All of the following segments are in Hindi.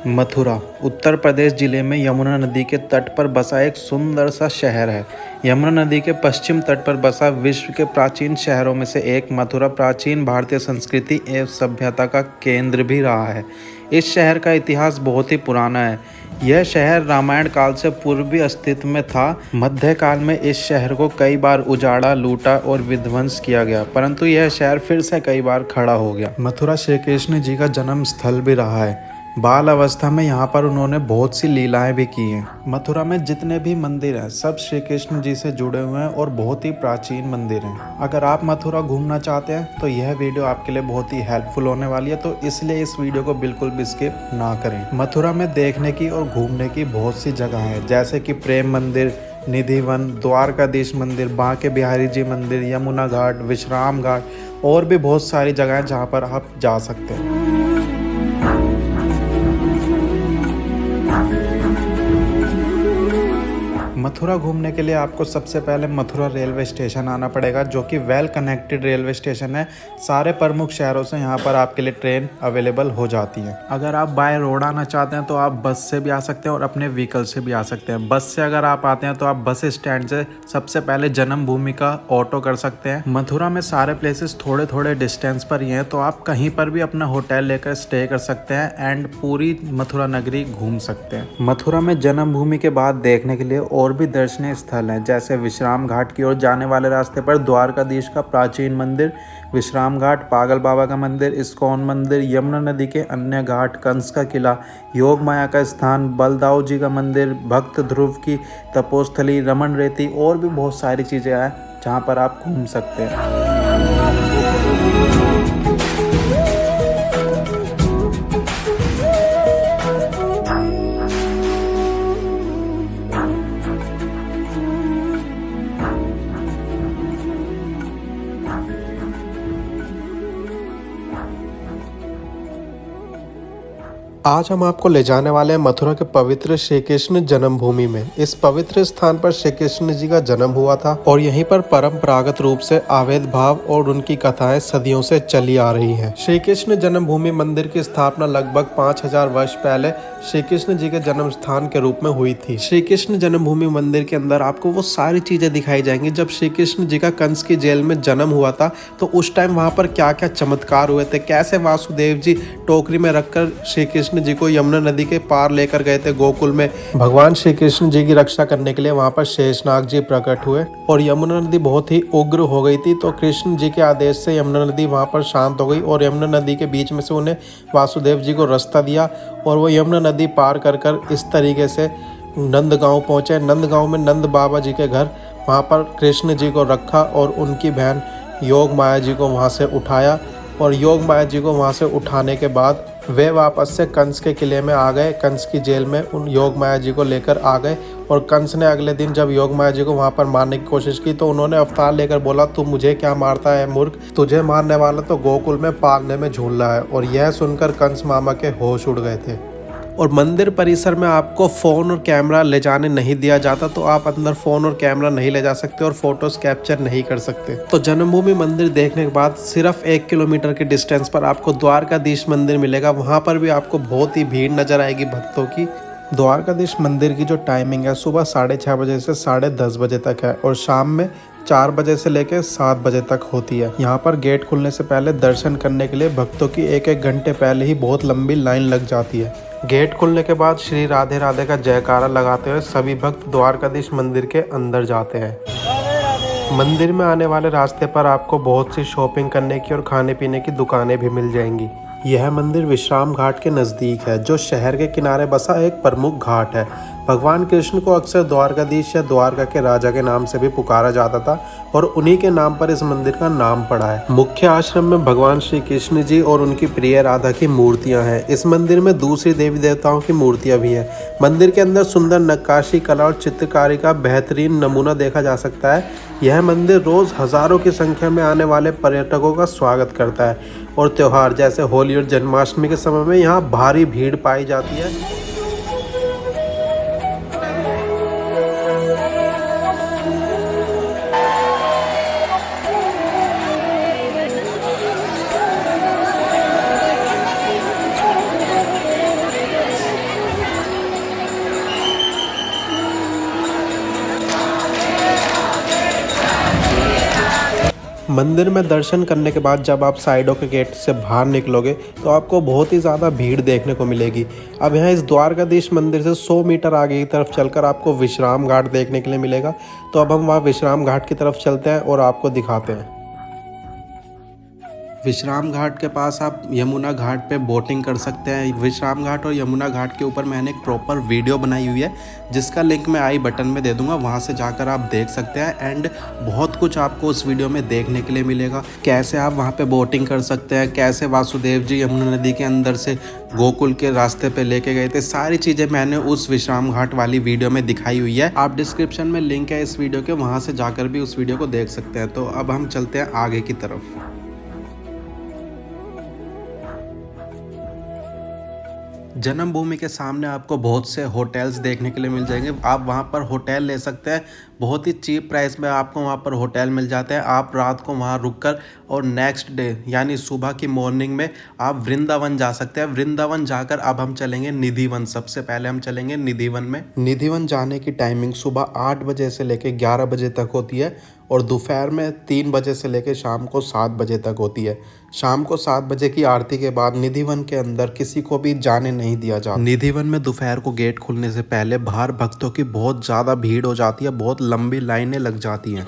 मथुरा उत्तर प्रदेश जिले में यमुना नदी के तट पर बसा एक सुंदर सा शहर है। यमुना नदी के पश्चिम तट पर बसा विश्व के प्राचीन शहरों में से एक मथुरा प्राचीन भारतीय संस्कृति एवं सभ्यता का केंद्र भी रहा है। इस शहर का इतिहास बहुत ही पुराना है। यह शहर रामायण काल से पूर्व भी अस्तित्व में था। मध्यकाल में इस शहर को कई बार उजाड़ा, लूटा और विध्वंस किया गया, परंतु यह शहर फिर से कई बार खड़ा हो गया। मथुरा श्री कृष्ण जी का जन्म स्थल भी रहा है। बाल अवस्था में यहाँ पर उन्होंने बहुत सी लीलाएं भी की हैं। मथुरा में जितने भी मंदिर हैं सब श्री कृष्ण जी से जुड़े हुए हैं और बहुत ही प्राचीन मंदिर हैं। अगर आप मथुरा घूमना चाहते हैं तो यह वीडियो आपके लिए बहुत ही हेल्पफुल होने वाली है, तो इसलिए इस वीडियो को बिल्कुल भी स्किप ना करें। मथुरा में देखने की और घूमने की बहुत सी जगह है, जैसे कि प्रेम मंदिर, निधिवन, द्वारकाधीश मंदिर, बांके बिहारी जी मंदिर, यमुना घाट, विश्राम घाट और भी बहुत सारी जगह हैं जहाँ पर आप जा सकते हैं। मथुरा घूमने के लिए आपको सबसे पहले मथुरा रेलवे स्टेशन आना पड़ेगा, जो कि वेल कनेक्टेड रेलवे स्टेशन है। सारे प्रमुख शहरों से यहाँ पर आपके लिए ट्रेन अवेलेबल हो जाती है। अगर आप बाय रोड आना चाहते हैं तो आप बस से भी आ सकते हैं और अपने व्हीकल से भी आ सकते हैं। बस से अगर आप आते हैं तो आप बस स्टैंड से सबसे पहले जन्मभूमि का ऑटो कर सकते हैं। मथुरा में सारे प्लेसेस थोड़े थोड़े डिस्टेंस पर ही हैं, तो आप कहीं पर भी अपना होटल लेकर स्टे कर सकते हैं एंड पूरी मथुरा नगरी घूम सकते हैं। मथुरा में जन्मभूमि के बाद देखने के लिए और भी दर्शनीय स्थल हैं, जैसे विश्राम घाट की ओर जाने वाले रास्ते पर द्वारकाधीश का प्राचीन मंदिर, विश्राम घाट, पागल बाबा का मंदिर, इस्कॉन मंदिर, यमुना नदी के अन्य घाट, कंस का किला, योग माया का स्थान, बलदाऊ जी का मंदिर, भक्त ध्रुव की तपोस्थली, रमन रेती और भी बहुत सारी चीज़ें हैं जहाँ पर आप घूम सकते हैं। आज हम आपको ले जाने वाले हैं मथुरा के पवित्र श्री कृष्ण जन्मभूमि में। इस पवित्र स्थान पर श्री कृष्ण जी का जन्म हुआ था और यहीं पर परंपरागत रूप से अवैध भाव और उनकी कथाएं सदियों से चली आ रही हैं। श्री कृष्ण जन्मभूमि मंदिर की स्थापना लगभग 5000 वर्ष पहले श्री कृष्ण जी के जन्म स्थान के रूप में हुई थी। श्री कृष्ण जन्मभूमि मंदिर के अंदर आपको वो सारी चीजें दिखाई जाएंगी। जब श्री कृष्ण जी का कंस की जेल में जन्म हुआ था तो उस टाइम वहाँ पर क्या क्या चमत्कार हुए थे, कैसे वासुदेव जी टोकरी में रखकर श्री कृष्ण जी को यमुना नदी के पार लेकर गए थे गोकुल में। भगवान श्री कृष्ण जी की रक्षा करने के लिए वहां पर शेषनाग जी प्रकट हुए और यमुना नदी बहुत ही उग्र हो गई थी, तो कृष्ण जी के आदेश से यमुना नदी वहां पर शांत हो गई और यमुना नदी के बीच में से उन्हें वासुदेव जी को रास्ता दिया और वो यमुना नदी पार कर कर इस तरीके से नंदगांव पहुंचे। नंदगांव में नंद बाबा जी के घर, वहां पर कृष्ण जी को रखा और उनकी बहन योग माया जी को वहां से उठाया और योग माया जी को वहां से उठाने के बाद वे वापस से कंस के किले में आ गए। कंस की जेल में उन योग माया जी को लेकर आ गए और कंस ने अगले दिन जब योग माया जी को वहां पर मारने की कोशिश की तो उन्होंने अवतार लेकर बोला, तू मुझे क्या मारता है मूर्ख, तुझे मारने वाला तो गोकुल में पालने में झूल रहा है। और यह सुनकर कंस मामा के होश उड़ गए थे। और मंदिर परिसर में आपको फ़ोन और कैमरा ले जाने नहीं दिया जाता, तो आप अंदर फ़ोन और कैमरा नहीं ले जा सकते और फोटोज कैप्चर नहीं कर सकते। तो जन्मभूमि मंदिर देखने के बाद सिर्फ 1 किलोमीटर के डिस्टेंस पर आपको द्वारकाधीश मंदिर मिलेगा। वहाँ पर भी आपको बहुत ही भीड़ नजर आएगी भक्तों की। द्वारकाधीश मंदिर की जो टाइमिंग है सुबह 6:30 बजे से 10:30 बजे तक है और शाम में 4 बजे से लेकर 7 बजे तक होती है। यहाँ पर गेट खुलने से पहले दर्शन करने के लिए भक्तों की 1-1 घंटे पहले ही बहुत लंबी लाइन लग जाती है। गेट खुलने के बाद श्री राधे राधे का जयकारा लगाते हुए सभी भक्त द्वारकाधीश मंदिर के अंदर जाते हैं। मंदिर में आने वाले रास्ते पर आपको बहुत सी शॉपिंग करने की और खाने पीने की दुकानें भी मिल जाएंगी। यह मंदिर विश्राम घाट के नज़दीक है, जो शहर के किनारे बसा एक प्रमुख घाट है। भगवान कृष्ण को अक्सर द्वारकाधीश या द्वारका के राजा के नाम से भी पुकारा जाता था और उन्हीं के नाम पर इस मंदिर का नाम पड़ा है। मुख्य आश्रम में भगवान श्री कृष्ण जी और उनकी प्रिय राधा की मूर्तियां हैं। इस मंदिर में दूसरी देवी देवताओं की मूर्तियां भी हैं। मंदिर के अंदर सुंदर नक्काशी कला और चित्रकारी का बेहतरीन नमूना देखा जा सकता है। यह मंदिर रोज़ हज़ारों की संख्या में आने वाले पर्यटकों का स्वागत करता है और त्यौहार जैसे होली और जन्माष्टमी के समय में यहाँ भारी भीड़ पाई जाती है। मंदिर में दर्शन करने के बाद जब आप साइडों के गेट से बाहर निकलोगे तो आपको बहुत ही ज़्यादा भीड़ देखने को मिलेगी। अब यहाँ इस द्वारकाधीश मंदिर से 100 मीटर आगे की तरफ चलकर आपको विश्राम घाट देखने के लिए मिलेगा। तो अब हम वहाँ विश्राम घाट की तरफ चलते हैं और आपको दिखाते हैं। विश्राम घाट के पास आप यमुना घाट पे बोटिंग कर सकते हैं। विश्राम घाट और यमुना घाट के ऊपर मैंने एक प्रॉपर वीडियो बनाई हुई है जिसका लिंक मैं आई बटन में दे दूंगा, वहां से जाकर आप देख सकते हैं। एंड बहुत कुछ आपको उस वीडियो में देखने के लिए मिलेगा, कैसे आप वहां पे बोटिंग कर सकते हैं, कैसे वासुदेव जी यमुना नदी के अंदर से गोकुल के रास्ते पे लेके गए थे। सारी चीज़ें मैंने उस विश्राम घाट वाली वीडियो में दिखाई हुई है। आप डिस्क्रिप्शन में लिंक है इस वीडियो के, वहाँ से जाकर भी उस वीडियो को देख सकते हैं। तो अब हम चलते हैं आगे की तरफ। जन्मभूमि के सामने आपको बहुत से होटल्स देखने के लिए मिल जाएंगे। आप वहाँ पर होटल ले सकते हैं, बहुत ही चीप प्राइस में आपको वहाँ पर होटल मिल जाते हैं। आप रात को वहाँ रुककर और नेक्स्ट डे यानी सुबह की मॉर्निंग में आप वृंदावन जा सकते हैं। वृंदावन जाकर अब हम चलेंगे निधिवन। सबसे पहले हम चलेंगे निधिवन में। निधिवन जाने की टाइमिंग सुबह 8 बजे से लेकर 11 बजे तक होती है और दोपहर में 3 बजे से लेकर शाम को 7 बजे तक होती है। शाम को 7 बजे की आरती के बाद निधिवन के अंदर किसी को भी जाने नहीं दिया जाता। निधिवन में दोपहर को गेट खुलने से पहले बाहर भक्तों की बहुत ज़्यादा भीड़ हो जाती है, बहुत लंबी लाइनें लग जाती हैं।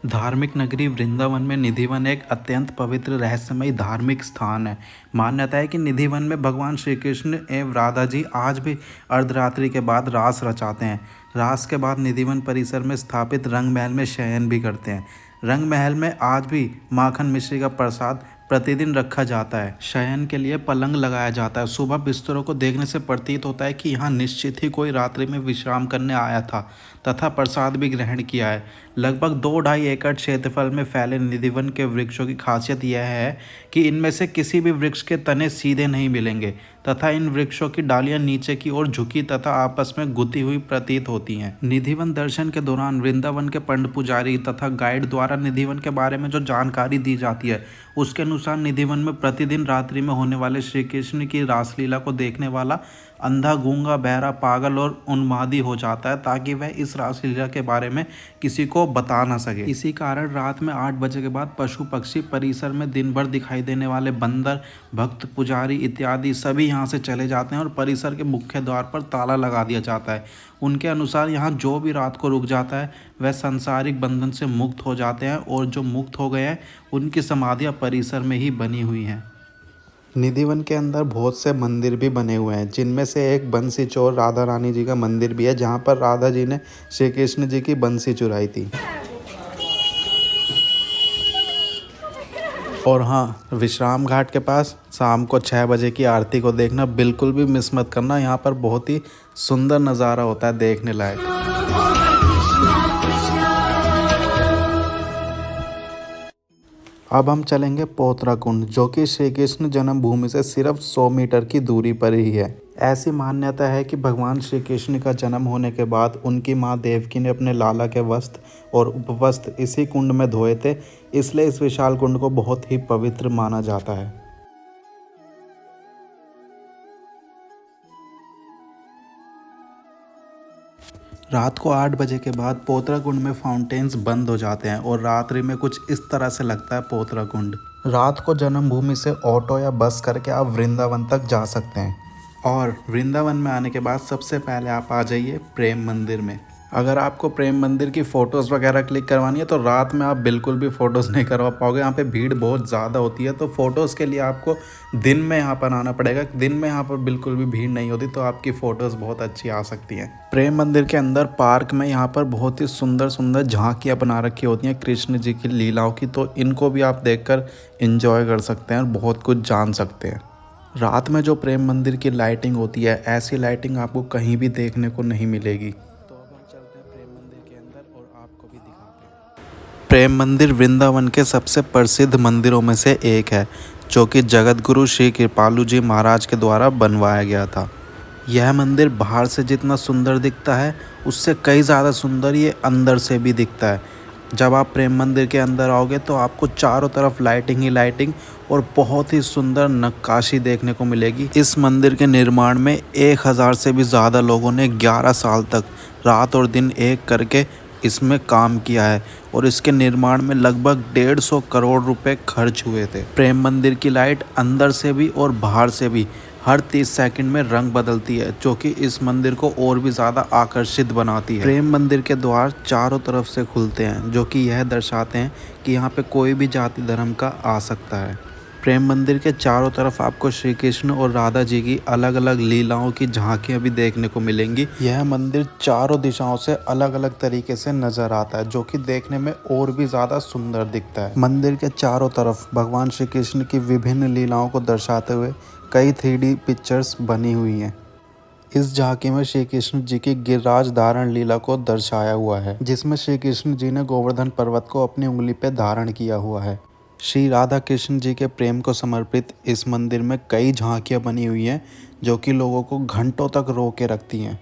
धार्मिक नगरी वृंदावन में निधिवन एक अत्यंत पवित्र रहस्यमयी धार्मिक स्थान है। मान्यता है कि निधिवन में भगवान श्री कृष्ण एवं राधा जी आज भी अर्धरात्रि के बाद रास रचाते हैं। रास के बाद निधिवन परिसर में स्थापित रंग महल में शयन भी करते हैं। रंग महल में आज भी माखन मिश्री का प्रसाद प्रतिदिन रखा जाता है। शयन के लिए पलंग लगाया जाता है। सुबह बिस्तरों को देखने से प्रतीत होता है कि यहाँ निश्चित ही कोई रात्रि में विश्राम करने आया था तथा प्रसाद भी ग्रहण किया है। लगभग 2-2.5 एकड़ क्षेत्रफल में फैले निधिवन के वृक्षों की खासियत यह है कि इनमें से किसी भी वृक्ष के तने सीधे नहीं मिलेंगे तथा इन वृक्षों की डालियां नीचे की ओर झुकी तथा आपस में गुथी हुई प्रतीत होती हैं। निधिवन दर्शन के दौरान वृंदावन के पंडित पुजारी तथा गाइड द्वारा निधिवन के बारे में जो जानकारी दी जाती है उसके अनुसार निधिवन में प्रतिदिन रात्रि में होने वाले श्री कृष्ण की रासलीला को देखने वाला अंधा, गूंगा, बहरा, पागल और उन्मादी हो जाता है ताकि वह इस रासलीला के बारे में किसी को बता ना सके। इसी कारण रात में 8 बजे के बाद पशु पक्षी, परिसर में दिन भर दिखाई देने वाले बंदर, भक्त, पुजारी इत्यादि सभी यहाँ से चले जाते हैं और परिसर के मुख्य द्वार पर ताला लगा दिया जाता है। उनके अनुसार यहाँ जो भी रात को रुक जाता है वह सांसारिक बंधन से मुक्त हो जाते हैं और जो मुक्त हो गए हैं उनकी समाधियाँ परिसर में ही बनी हुई हैं। निधिवन के अंदर बहुत से मंदिर भी बने हुए हैं, जिनमें से एक बंसी चोर राधा रानी जी का मंदिर भी है, जहाँ पर राधा जी ने श्री कृष्ण जी की बंसी चुराई थी। और हाँ, विश्राम घाट के पास शाम को 6 बजे की आरती को देखना बिल्कुल भी मिस मत करना। यहाँ पर बहुत ही सुंदर नज़ारा होता है देखने लायक। अब हम चलेंगे पोतरा कुंड, जो कि श्री कृष्ण जन्मभूमि से सिर्फ 100 मीटर की दूरी पर ही है। ऐसी मान्यता है कि भगवान श्री कृष्ण का जन्म होने के बाद उनकी मां देवकी ने अपने लाला के वस्त्र और उपवस्त्र इसी कुंड में धोए थे, इसलिए इस विशाल कुंड को बहुत ही पवित्र माना जाता है। रात को 8 बजे के बाद पोतरा कुंड में फाउंटेन्स बंद हो जाते हैं और रात्रि में कुछ इस तरह से लगता है पोतरा कुंड। रात को जन्मभूमि से ऑटो या बस करके आप वृंदावन तक जा सकते हैं और वृंदावन में आने के बाद सबसे पहले आप आ जाइए प्रेम मंदिर में। अगर आपको प्रेम मंदिर की फ़ोटोज़ वगैरह क्लिक करवानी है तो रात में आप बिल्कुल भी फ़ोटोज़ नहीं करवा पाओगे, यहाँ पे भीड़ बहुत ज़्यादा होती है। तो फ़ोटोज़ के लिए आपको दिन में यहाँ पर आना पड़ेगा। दिन में यहाँ पर बिल्कुल भी भीड़ नहीं होती, तो आपकी फ़ोटोज़ बहुत अच्छी आ सकती हैं। प्रेम मंदिर के अंदर पार्क में यहाँ पर बहुत ही सुंदर सुंदर झांकियाँ बना रखी होती हैं कृष्ण जी की लीलाओं की, तो इनको भी आप देख कर इंजॉय कर सकते हैं और बहुत कुछ जान सकते हैं। रात में जो प्रेम मंदिर की लाइटिंग होती है, ऐसी लाइटिंग आपको कहीं भी देखने को नहीं मिलेगी। प्रेम मंदिर वृंदावन के सबसे प्रसिद्ध मंदिरों में से एक है, जो कि जगत गुरु श्री कृपालु जी महाराज के द्वारा बनवाया गया था। यह मंदिर बाहर से जितना सुंदर दिखता है उससे कई ज़्यादा सुंदर ये अंदर से भी दिखता है। जब आप प्रेम मंदिर के अंदर आओगे तो आपको चारों तरफ लाइटिंग ही लाइटिंग और बहुत ही सुंदर नक्काशी देखने को मिलेगी। इस मंदिर के निर्माण में 1000 से भी ज़्यादा लोगों ने 11 साल तक रात और दिन एक करके इसमें काम किया है और इसके निर्माण में लगभग 150 करोड़ रुपए खर्च हुए थे। प्रेम मंदिर की लाइट अंदर से भी और बाहर से भी हर 30 सेकंड में रंग बदलती है, जो कि इस मंदिर को और भी ज़्यादा आकर्षित बनाती है। प्रेम मंदिर के द्वार चारों तरफ से खुलते हैं, जो कि यह दर्शाते हैं कि यहाँ पे कोई भी जाति धर्म का आ सकता है। प्रेम मंदिर के चारों तरफ आपको श्री कृष्ण और राधा जी की अलग अलग लीलाओं की झांकियां भी देखने को मिलेंगी। यह मंदिर चारों दिशाओं से अलग अलग तरीके से नजर आता है, जो कि देखने में और भी ज़्यादा सुंदर दिखता है। मंदिर के चारों तरफ भगवान श्री कृष्ण की विभिन्न लीलाओं को दर्शाते हुए कई 3D पिक्चर्स बनी हुई हैं। इस झांकी में श्री कृष्ण जी की गिरिराज धारण लीला को दर्शाया हुआ है, जिसमें श्री कृष्ण जी ने गोवर्धन पर्वत को अपनी उंगली पे धारण किया हुआ है। श्री राधा कृष्ण जी के प्रेम को समर्पित इस मंदिर में कई झांकियां बनी हुई हैं, जो कि लोगों को घंटों तक रोके रखती हैं।